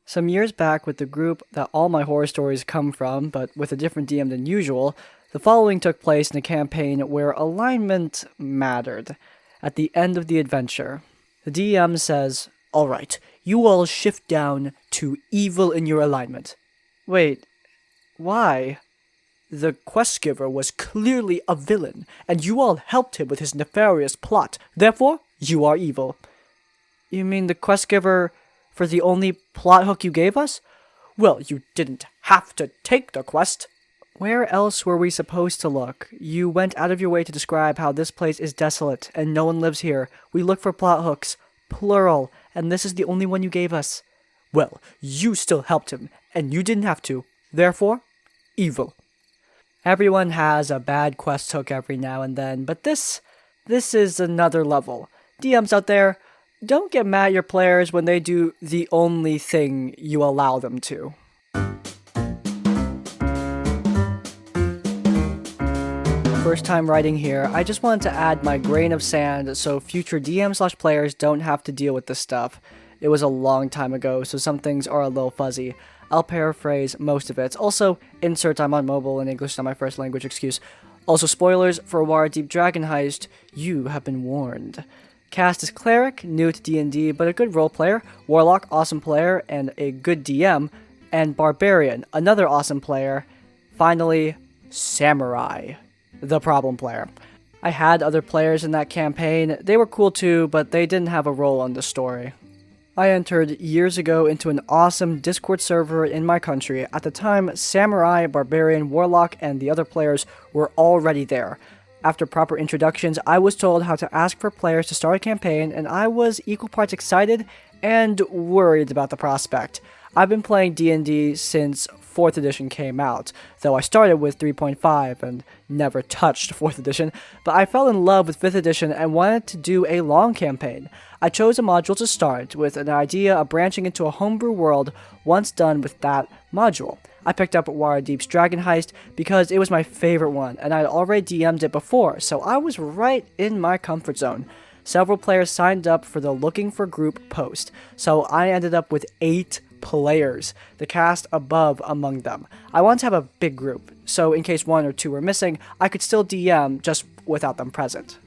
Some years back, with the group that all my horror stories come from, but with a different DM than usual, the following took place in a campaign where alignment mattered. At the end of the adventure, the DM says, "Alright, you all shift down to evil in your alignment." Wait, why? The quest giver was clearly a villain, and you all helped him with his nefarious plot. Therefore, you are evil. You mean the quest giver for the only plot hook you gave us? Well, you didn't have to take the quest. Where else were we supposed to look? You went out of your way to describe how this place is desolate and no one lives here. We look for plot hooks, plural, and this is the only one you gave us. Well, you still helped him, and you didn't have to. Therefore, evil. Everyone has a bad quest hook every now and then, but this is another level. DMs out there, don't get mad at your players when they do the only thing you allow them to. First time writing here, I just wanted to add my grain of sand so future DM/players don't have to deal with this stuff. It was a long time ago, so some things are a little fuzzy. I'll paraphrase most of it. Also, insert I'm on mobile and English is not my first language excuse. Also, spoilers for Waterdeep Dragon Heist, you have been warned. Cast as Cleric, new to D&D, but a good role player, Warlock, awesome player, and a good DM, and Barbarian, another awesome player. Finally, Samurai, the problem player. I had other players in that campaign, they were cool too, but they didn't have a role on the story. I entered years ago into an awesome Discord server in my country. At the time, Samurai, Barbarian, Warlock, and the other players were already there. After proper introductions, I was told how to ask for players to start a campaign, and I was equal parts excited and worried about the prospect. I've been playing D&D since 4th edition came out, though I started with 3.5 and never touched 4th edition, but I fell in love with 5th edition and wanted to do a long campaign. I chose a module to start with an idea of branching into a homebrew world once done with that module. I picked up Waterdeep's Dragon Heist because it was my favorite one, and I'd already DM'd it before, so I was right in my comfort zone. Several players signed up for the Looking for Group post, so I ended up with 8 players, the cast above among them. I wanted to have a big group, so in case 1 or 2 were missing, I could still DM just without them present.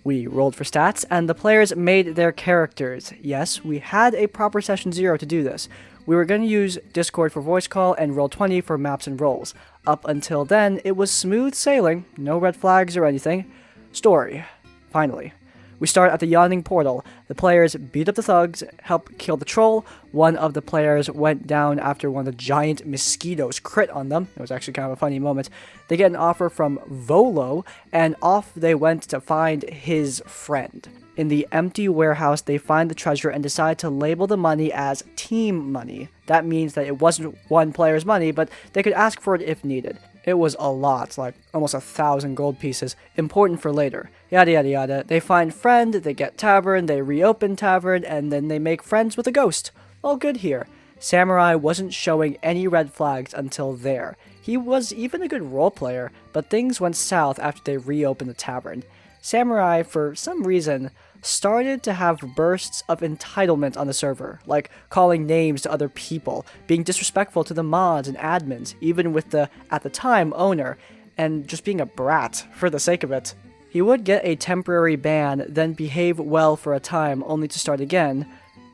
We rolled for stats, and the players made their characters. Yes, we had a proper session 0 to do this. We were going to use Discord for voice call and Roll20 for maps and rolls. Up until then, it was smooth sailing, no red flags or anything. Story. Finally. We start at the Yawning Portal. The players beat up the thugs, help kill the troll. One of the players went down after one of the giant mosquitoes crit on them. It was actually kind of a funny moment. They get an offer from Volo, and off they went to find his friend. In the empty warehouse, they find the treasure and decide to label the money as team money. That means that it wasn't one player's money, but they could ask for it if needed. It was a lot, like almost 1,000 gold pieces, important for later. Yada yada yada. They find friend, they get Tavern, they reopen Tavern, and then they make friends with a ghost. All good here. Samurai wasn't showing any red flags until there. He was even a good role player, but things went south after they reopened the Tavern. Samurai, for some reason, started to have bursts of entitlement on the server, like calling names to other people, being disrespectful to the mods and admins, even with the, at the time, owner, and just being a brat for the sake of it. He would get a temporary ban, then behave well for a time, only to start again,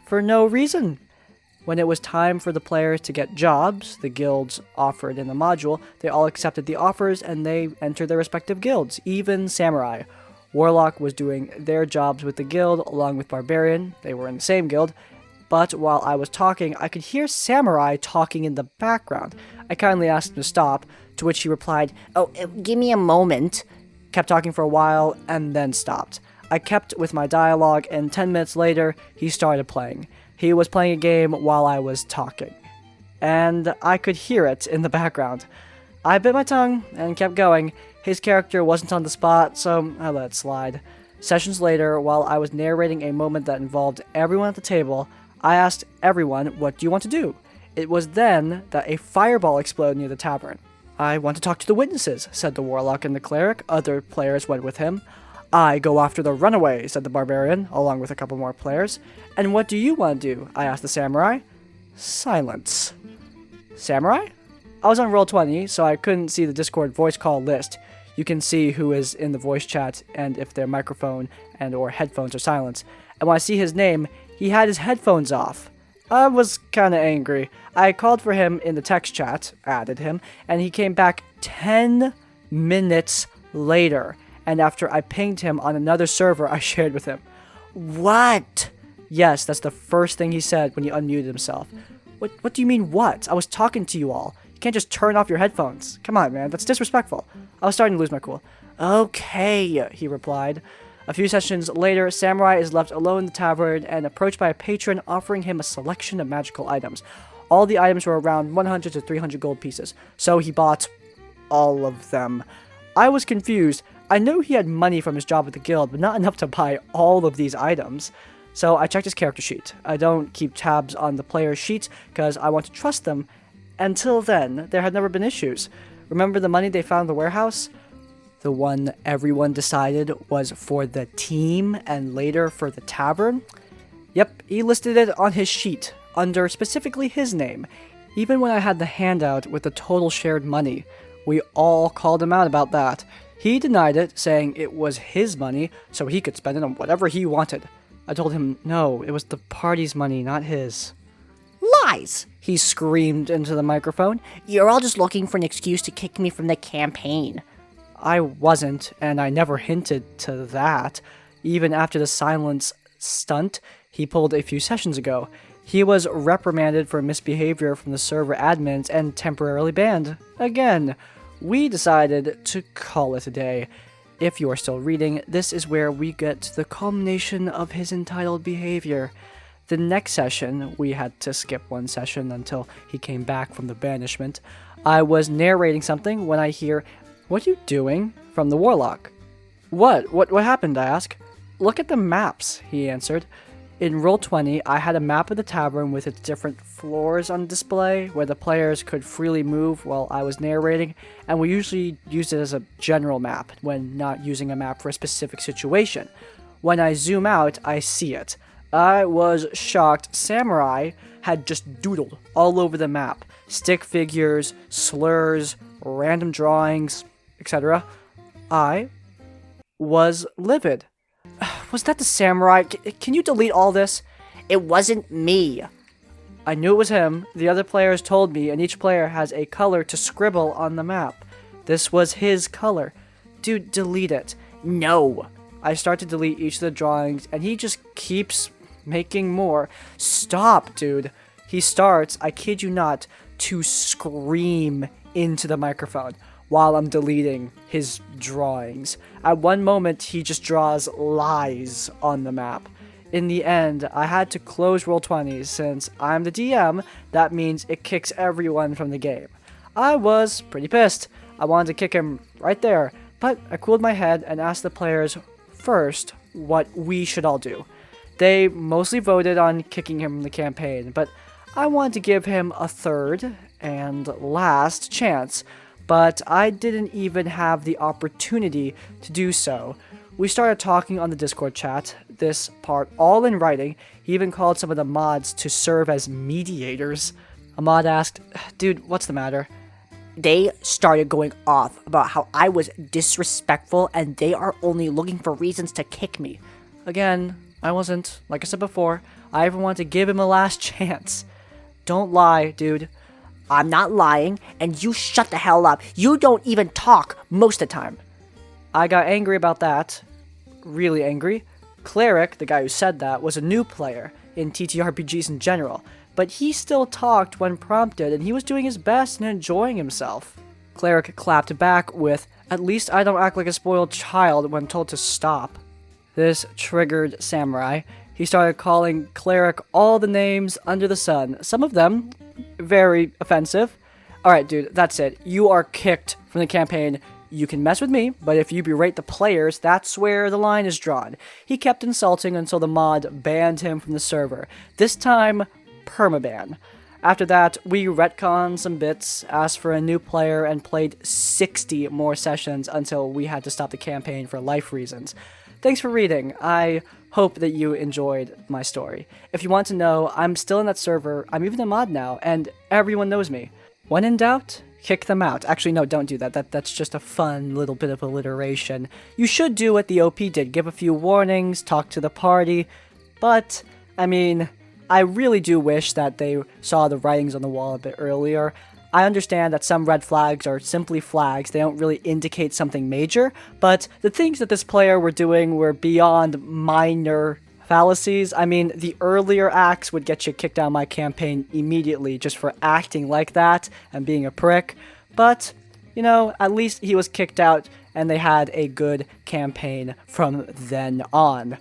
for no reason. When it was time for the players to get jobs, the guilds offered in the module, they all accepted the offers and they entered their respective guilds, even Samurai. Warlock was doing their jobs with the guild along with Barbarian, they were in the same guild, but while I was talking, I could hear Samurai talking in the background. I kindly asked him to stop, to which he replied, "Oh, give me a moment," kept talking for a while, and then stopped. I kept with my dialogue, and 10 minutes later, he started playing. He was playing a game while I was talking, and I could hear it in the background. I bit my tongue and kept going. His character wasn't on the spot, so I let it slide. Sessions later, while I was narrating a moment that involved everyone at the table, I asked everyone, "What do you want to do?" It was then that a fireball exploded near the tavern. "I want to talk to the witnesses," said the warlock and the cleric. Other players went with him. "I go after the runaway," said the barbarian, along with a couple more players. "And what do you want to do?" I asked the samurai. Silence. Samurai? I was on Roll20, so I couldn't see the Discord voice call list. You can see who is in the voice chat and if their microphone and or headphones are silenced. And when I see his name, he had his headphones off. I was kinda angry. I called for him in the text chat, added him, and he came back 10 minutes later. And after I pinged him on another server I shared with him. What? Yes, that's the first thing he said when he unmuted himself. What do you mean what? I was talking to you all. You can't just turn off your headphones. Come on, man, that's disrespectful. I was starting to lose my cool. Okay, he replied. A few sessions later, Samurai is left alone in the tavern and approached by a patron offering him a selection of magical items. All the items were around 100 to 300 gold pieces, so he bought all of them. I was confused. I knew he had money from his job at the guild, but not enough to buy all of these items. So I checked his character sheet. I don't keep tabs on the player's sheets because I want to trust them. Until then, there had never been issues. Remember the money they found in the warehouse? The one everyone decided was for the team and later for the tavern? Yep, he listed it on his sheet, under specifically his name. Even when I had the handout with the total shared money, we all called him out about that. He denied it, saying it was his money, so he could spend it on whatever he wanted. I told him, no, it was the party's money, not his. Lies! He screamed into the microphone. You're all just looking for an excuse to kick me from the campaign. I wasn't, and I never hinted to that. Even after the silence stunt he pulled a few sessions ago. He was reprimanded for misbehavior from the server admins and temporarily banned. Again. We decided to call it a day. If you are still reading, this is where we get to the culmination of his entitled behavior. The next session, we had to skip one session until he came back from the banishment. I was narrating something when I hear, "What are you doing?" from the warlock. What happened, I ask. Look at the maps, he answered. In Roll20, I had a map of the tavern with its different floors on display where the players could freely move while I was narrating, and we usually used it as a general map when not using a map for a specific situation. When I zoom out, I see it. I was shocked. Samurai had just doodled all over the map. Stick figures, slurs, random drawings, etc. I was livid. Was that the samurai? Can you delete all this? It wasn't me. I knew it was him. The other players told me, and each player has a color to scribble on the map. This was his color. Dude, delete it. No. I start to delete each of the drawings, and he just keeps making more. Stop, dude. He starts, I kid you not, to scream into the microphone while I'm deleting his drawings. At one moment, he just draws lies on the map. In the end, I had to close Roll20 since I'm the DM. That means it kicks everyone from the game. I was pretty pissed. I wanted to kick him right there, but I cooled my head and asked the players first what we should all do. They mostly voted on kicking him from the campaign, but I wanted to give him a third and last chance. But I didn't even have the opportunity to do so. We started talking on the Discord chat, this part all in writing. He even called some of the mods to serve as mediators. A mod asked, "Dude, what's the matter?" They started going off about how I was disrespectful and they are only looking for reasons to kick me. Again, I wasn't. Like I said before, I even wanted to give him a last chance. Don't lie, dude. I'm not lying, and you shut the hell up. You don't even talk most of the time. I got angry about that. Really angry. Cleric, the guy who said that, was a new player in TTRPGs in general, but he still talked when prompted, and he was doing his best and enjoying himself. Cleric clapped back with, "At least I don't act like a spoiled child when told to stop." This triggered Samurai. He started calling Cleric all the names under the sun, some of them very offensive. Alright, dude, that's it. You are kicked from the campaign. You can mess with me, but if you berate the players, that's where the line is drawn. He kept insulting until the mod banned him from the server. This time, permaban. After that, we retconned some bits, asked for a new player, and played 60 more sessions until we had to stop the campaign for life reasons. thanks for reading. I hope that you enjoyed my story. If you want to know, I'm still in that server. I'm even a mod now, and everyone knows me. When in doubt, kick them out. Actually, no, don't do that. That's just a fun little bit of alliteration. You should do what the OP did. Give a few warnings, talk to the party. But, I mean, I really do wish that they saw the writings on the wall a bit earlier. I understand that some red flags are simply flags. They don't really indicate something major. But the things that this player were doing were beyond minor fallacies. I mean, the earlier acts would get you kicked out of my campaign immediately just for acting like that and being a prick. But, you know, at least he was kicked out and they had a good campaign from then on.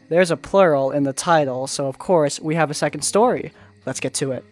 There's a plural in the title, so of course we have a second story. Let's get to it.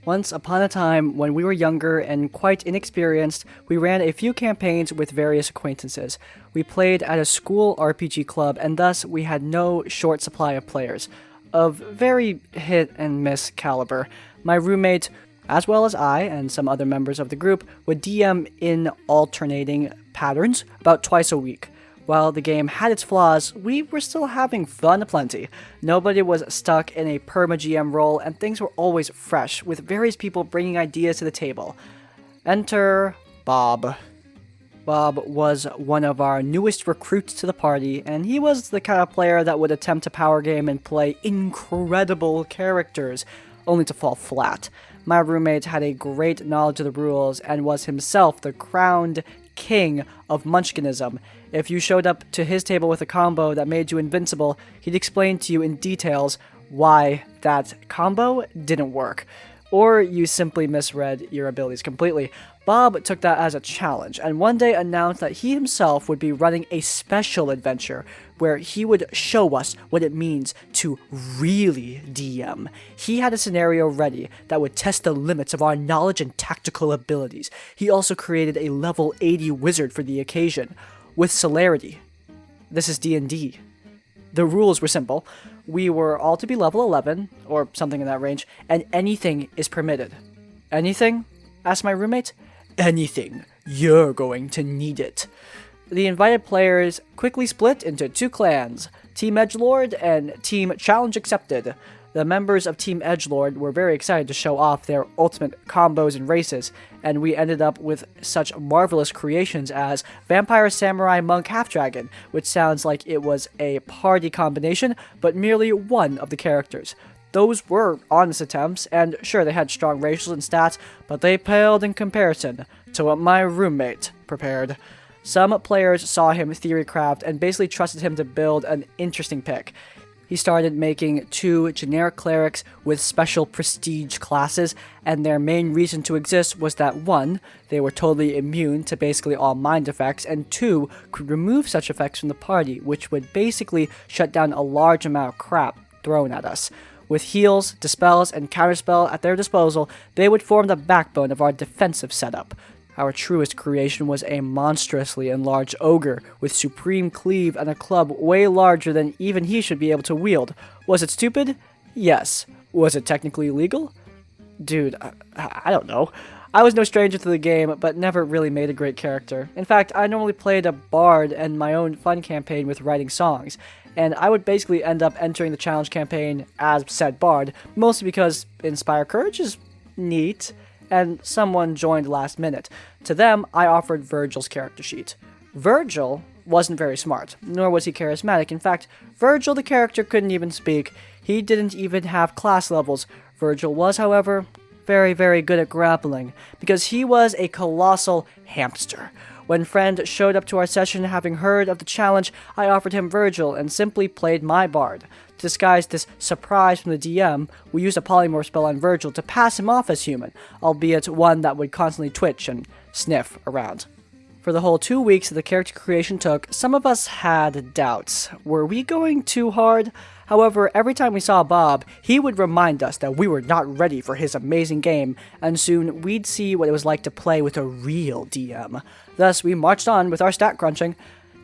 Once upon a time, when we were younger and quite inexperienced, we ran a few campaigns with various acquaintances. We played at a school RPG club, and thus we had no short supply of players, of very hit-and-miss caliber. My roommate, as well as I and some other members of the group, would DM in alternating patterns about twice a week. While the game had its flaws, we were still having fun aplenty. Nobody was stuck in a perma-GM role, and things were always fresh, with various people bringing ideas to the table. Enter Bob. Bob was one of our newest recruits to the party, and he was the kind of player that would attempt a power game and play incredible characters, only to fall flat. My roommate had a great knowledge of the rules, and was himself the crowned king of Munchkinism. If you showed up to his table with a combo that made you invincible, he'd explain to you in details why that combo didn't work. Or you simply misread your abilities completely. Bob took that as a challenge, and one day announced that he himself would be running a special adventure where he would show us what it means to really DM. He had a scenario ready that would test the limits of our knowledge and tactical abilities. He also created a level 80 wizard for the occasion, with celerity. This is D&D. The rules were simple. We were all to be level 11, or something in that range, and anything is permitted. Anything? Asked my roommate. Anything. You're going to need it. The invited players quickly split into two clans, Team Edgelord and Team Challenge Accepted. The members of Team Edgelord were very excited to show off their ultimate combos and races, and we ended up with such marvelous creations as Vampire Samurai Monk Half-Dragon, which sounds like it was a party combination, but merely one of the characters. Those were honest attempts, and sure, they had strong racials and stats, but they paled in comparison to what my roommate prepared. Some players saw him theorycraft and basically trusted him to build an interesting pick. He started making two generic clerics with special prestige classes, and their main reason to exist was that 1, they were totally immune to basically all mind effects, and 2, could remove such effects from the party, which would basically shut down a large amount of crap thrown at us. With heals, dispels, and counterspell at their disposal, they would form the backbone of our defensive setup. Our truest creation was a monstrously enlarged ogre with supreme cleave and a club way larger than even he should be able to wield. Was it stupid? Yes. Was it technically illegal? Dude, I don't know. I was no stranger to the game, but never really made a great character. In fact, I normally played a bard and my own fun campaign with writing songs, and I would basically end up entering the challenge campaign as said bard, mostly because Inspire Courage is neat, and someone joined last minute. To them, I offered Virgil's character sheet. Virgil wasn't very smart, nor was he charismatic. In fact, Virgil the character couldn't even speak. He didn't even have class levels. Virgil was, however, very, very good at grappling, because he was a colossal hamster. When Friend showed up to our session having heard of the challenge, I offered him Virgil and simply played my bard. To disguise this surprise from the DM, we used a polymorph spell on Virgil to pass him off as human, albeit one that would constantly twitch and sniff around. For the whole 2 weeks that the character creation took, some of us had doubts. Were we going too hard? However, every time we saw Bob, he would remind us that we were not ready for his amazing game, and soon we'd see what it was like to play with a real DM. Thus, we marched on with our stat crunching.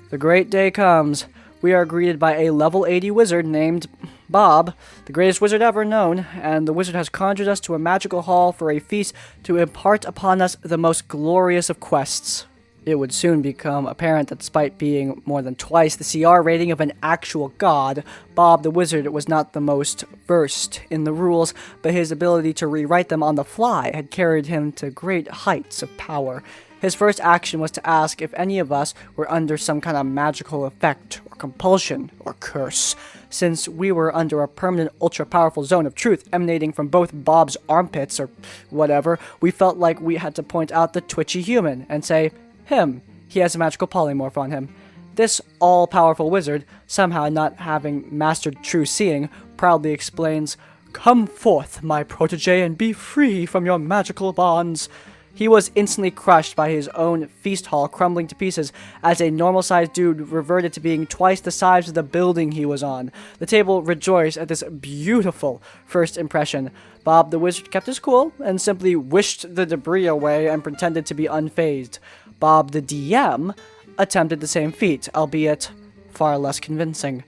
The great day comes. We are greeted by a level 80 wizard named Bob, the greatest wizard ever known, and the wizard has conjured us to a magical hall for a feast to impart upon us the most glorious of quests. It would soon become apparent that despite being more than twice the CR rating of an actual god, Bob the Wizard was not the most versed in the rules, but his ability to rewrite them on the fly had carried him to great heights of power. His first action was to ask if any of us were under some kind of magical effect, or compulsion, or curse. Since we were under a permanent ultra-powerful zone of truth emanating from both Bob's armpits, or whatever, we felt like we had to point out the twitchy human and say, him. He has a magical polymorph on him. This all-powerful wizard, somehow not having mastered true seeing, proudly explains, "Come forth, my protege, and be free from your magical bonds." He was instantly crushed by his own feast hall crumbling to pieces as a normal-sized dude reverted to being twice the size of the building he was on. The table rejoiced at this beautiful first impression. Bob the Wizard kept his cool and simply wished the debris away and pretended to be unfazed. Bob the DM attempted the same feat, albeit far less convincing.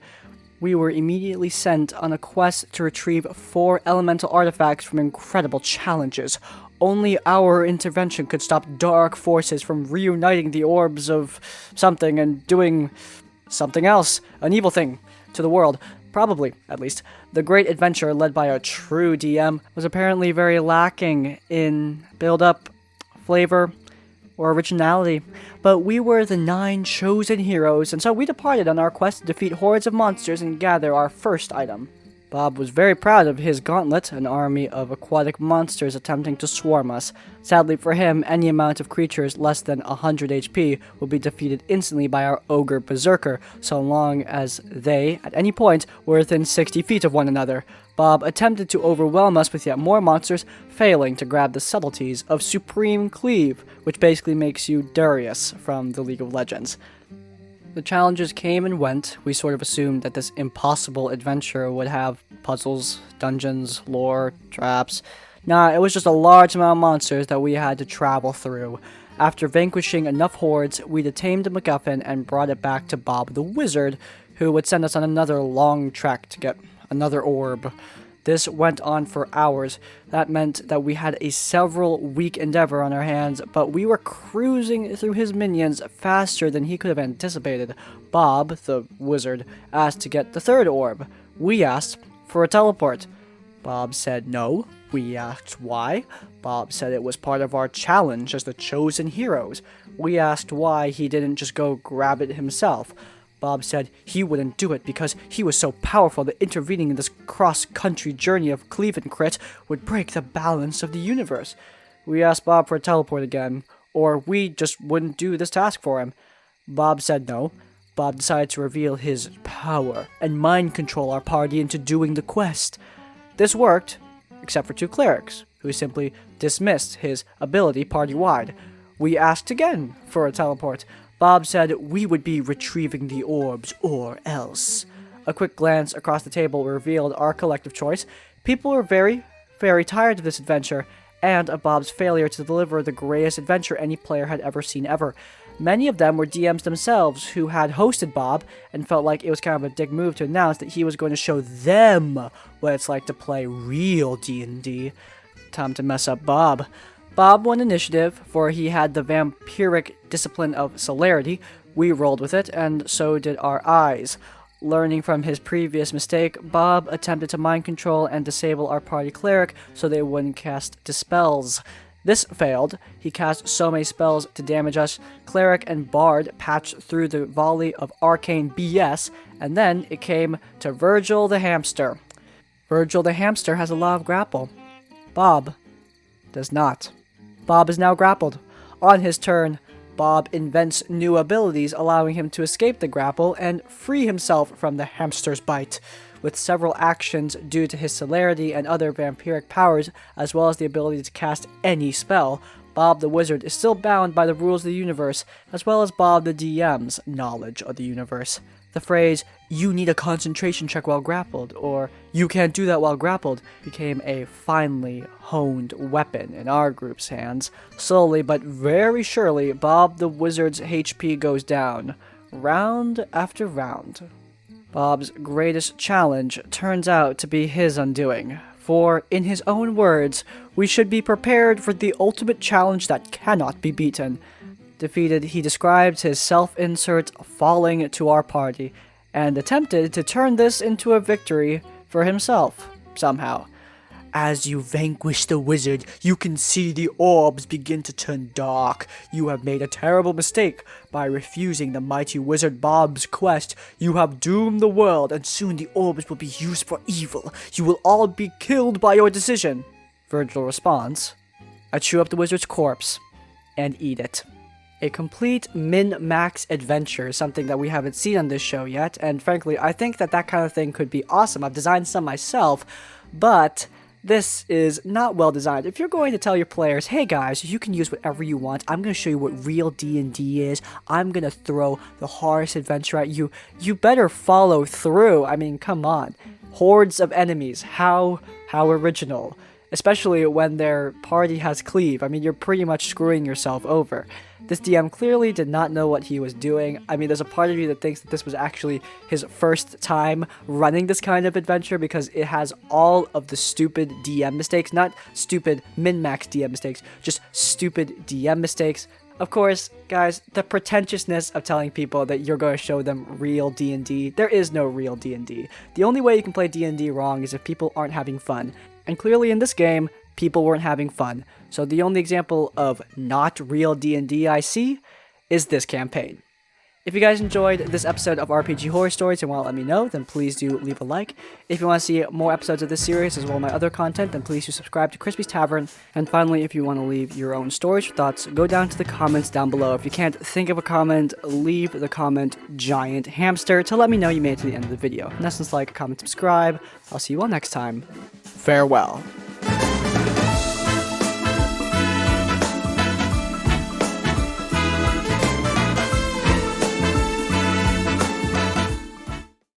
We were immediately sent on a quest to retrieve 4 elemental artifacts from incredible challenges. Only our intervention could stop dark forces from reuniting the orbs of something and doing something else, an evil thing, to the world. Probably, at least. The great adventure led by a true DM was apparently very lacking in build-up, flavor, or originality, but we were the 9 chosen heroes, and so we departed on our quest to defeat hordes of monsters and gather our first item. Bob was very proud of his gauntlet, an army of aquatic monsters attempting to swarm us. Sadly for him, any amount of creatures less than 100 HP would be defeated instantly by our ogre berserker, so long as they, at any point, were within 60 feet of one another. Bob attempted to overwhelm us with yet more monsters, failing to grab the subtleties of Supreme Cleave, which basically makes you Darius from the League of Legends. The challenges came and went. We sort of assumed that this impossible adventure would have puzzles, dungeons, lore, traps. Nah, it was just a large amount of monsters that we had to travel through. After vanquishing enough hordes, we detained the MacGuffin and brought it back to Bob the Wizard, who would send us on another long trek to get another orb. This went on for hours. That meant that we had a several-week endeavor on our hands, but we were cruising through his minions faster than he could have anticipated. Bob, the wizard, asked to get the third orb. We asked for a teleport. Bob said no. We asked why. Bob said it was part of our challenge as the chosen heroes. We asked why he didn't just go grab it himself. Bob said he wouldn't do it because he was so powerful that intervening in this cross-country journey of cleave and crit would break the balance of the universe. We asked Bob for a teleport again, or we just wouldn't do this task for him. Bob said no. Bob decided to reveal his power and mind control our party into doing the quest. This worked, except for 2 clerics, who simply dismissed his ability party-wide. We asked again for a teleport. Bob said we would be retrieving the orbs or else. A quick glance across the table revealed our collective choice. People were very, very tired of this adventure and of Bob's failure to deliver the greatest adventure any player had ever seen ever. Many of them were DMs themselves who had hosted Bob and felt like it was kind of a dick move to announce that he was going to show them what it's like to play real D&D. Time to mess up Bob. Bob won initiative, for he had the vampiric discipline of celerity. We rolled with it, and so did our eyes. Learning from his previous mistake, Bob attempted to mind control and disable our party cleric so they wouldn't cast dispels. This failed. He cast so many spells to damage us. Cleric and Bard patched through the volley of arcane BS, and then it came to Virgil the Hamster. Virgil the Hamster has a law of grapple. Bob does not. Bob is now grappled. On his turn, Bob invents new abilities allowing him to escape the grapple and free himself from the hamster's bite. With several actions due to his celerity and other vampiric powers, as well as the ability to cast any spell, Bob the Wizard is still bound by the rules of the universe, as well as Bob the DM's knowledge of the universe. The phrase, "you need a concentration check while grappled," or "you can't do that while grappled," became a finely honed weapon in our group's hands. Slowly but very surely, Bob the Wizard's HP goes down, round after round. Bob's greatest challenge turns out to be his undoing, for, in his own words, we should be prepared for the ultimate challenge that cannot be beaten. Defeated, he described his self-insert falling to our party, and attempted to turn this into a victory for himself, somehow. As you vanquish the wizard, you can see the orbs begin to turn dark. You have made a terrible mistake. By refusing the mighty wizard Bob's quest, you have doomed the world, and soon the orbs will be used for evil. You will all be killed by your decision. Virgil responds, I chew up the wizard's corpse and eat it. A complete min-max adventure, something that we haven't seen on this show yet, and frankly, I think that kind of thing could be awesome. I've designed some myself, but this is not well designed. If you're going to tell your players, hey guys, you can use whatever you want, I'm going to show you what real D&D is, I'm going to throw the hardest adventure at you, you better follow through. I mean, come on. Hordes of enemies, how original. Especially when their party has cleave. I mean, you're pretty much screwing yourself over. This DM clearly did not know what he was doing. I mean, there's a part of me that thinks that this was actually his first time running this kind of adventure because it has all of the stupid DM mistakes. Not stupid min-max DM mistakes, just stupid DM mistakes. Of course, guys, the pretentiousness of telling people that you're going to show them real D&D, there is no real D&D. The only way you can play D&D wrong is if people aren't having fun. And clearly in this game, people weren't having fun. So the only example of not real D&D I see is this campaign. If you guys enjoyed this episode of RPG Horror Stories and want to let me know, then please do leave a like. If you want to see more episodes of this series as well as my other content, then please do subscribe to Crispy's Tavern. And finally, if you want to leave your own stories or thoughts, go down to the comments down below. If you can't think of a comment, leave the comment giant hamster to let me know you made it to the end of the video. In essence, like, comment, subscribe. I'll see you all next time. Farewell.